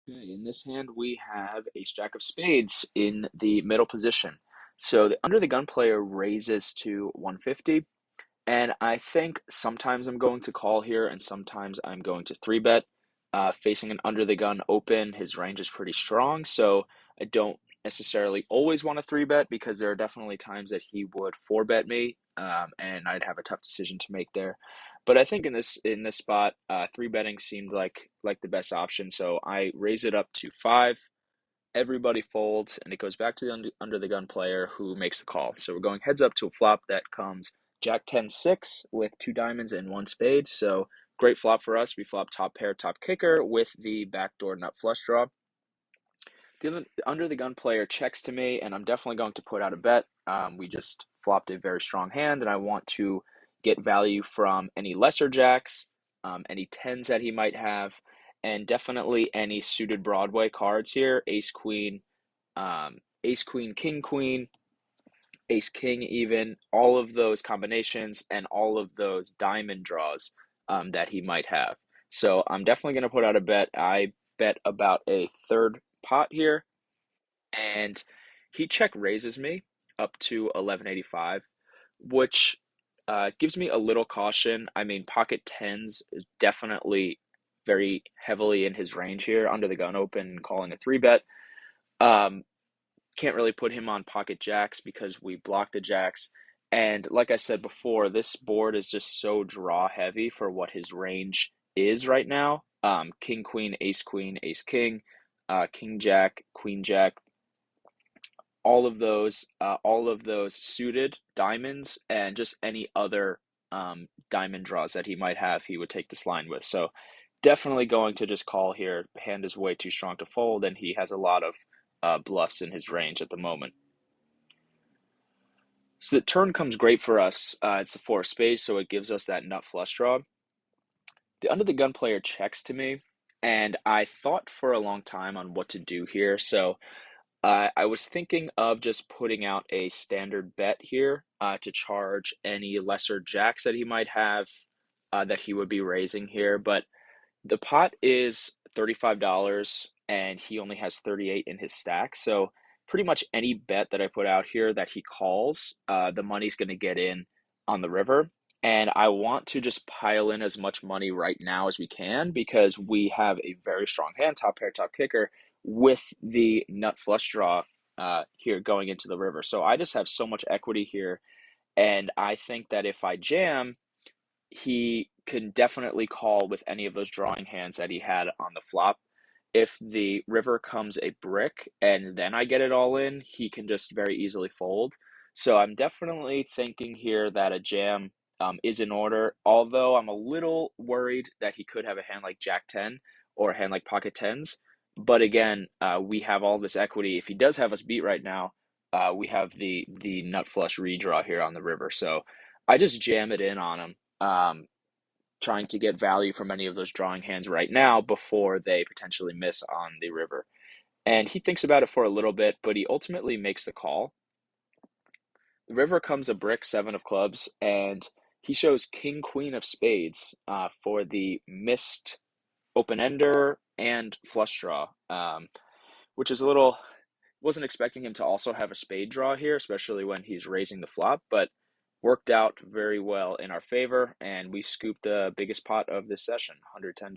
Okay, in this hand we have Ace Jack of Spades in the middle position. So the under the gun player raises to 150, and I think sometimes I'm going to call here and sometimes I'm going to three bet. Facing an under the gun open, his range is pretty strong, so I don't necessarily always want to three bet because there are definitely times that he would four bet me, and I'd have a tough decision to make there. But I think in this spot, three betting seemed like the best option, so I raise it up to five. Everybody folds, and it goes back to the under the gun player who makes the call. So we're going heads up to a flop that comes Jack 10 6 with two diamonds and one spade. So great flop for us. We flop top pair, top kicker with the backdoor nut flush draw. The under the gun player checks to me, and I'm definitely going to put out a bet. We just flopped a very strong hand, and I want to get value from any lesser jacks, any tens that he might have, and definitely any suited Broadway cards here. Ace queen, king queen, ace king, even all of those combinations, and all of those diamond draws that he might have. So I'm definitely going to put out a bet. I bet about a third pot here, and he check raises me up to 1185, which gives me a little caution. I mean, pocket tens is definitely very heavily in his range here, under the gun open, calling a three bet. Um, can't really put him on pocket jacks because we block the jacks. And like I said before, this board is just so draw heavy for what his range is right now. King, queen, ace king, king jack, queen jack, all of those suited diamonds, and just any other diamond draws that he might have, he would take this line with. So definitely going to just call here. Hand is way too strong to fold, and he has a lot of bluffs in his range at the moment. So the turn comes great for us. It's the four of spades, so it gives us that nut flush draw. The under the gun player checks to me, and I thought for a long time on what to do here. So I was thinking of just putting out a standard bet here to charge any lesser jacks that he might have that he would be raising here. But the pot is $35 and he only has 38 in his stack. So pretty much any bet that I put out here that he calls, the money's going to get in on the river. And I want to just pile in as much money right now as we can because we have a very strong hand, top pair, top kicker, with the nut flush draw here going into the river. So I just have so much equity here. And I think that if I jam, he can definitely call with any of those drawing hands that he had on the flop. If the river comes a brick and then I get it all in, he can just very easily fold. So I'm definitely thinking here that a jam is in order, although I'm a little worried that he could have a hand like Jack 10 or a hand like Pocket Tens. But again, we have all this equity. If he does have us beat right now, we have the nut flush redraw here on the river. So I just jam it in on him, trying to get value from any of those drawing hands right now before they potentially miss on the river. And he thinks about it for a little bit, but he ultimately makes the call. The river comes a brick, seven of clubs, and he shows king, queen of spades for the missed open ender and flush draw, which is a little. Wasn't expecting him to also have a spade draw here, especially when he's raising the flop, but worked out very well in our favor, and we scooped the biggest pot of this session, $110.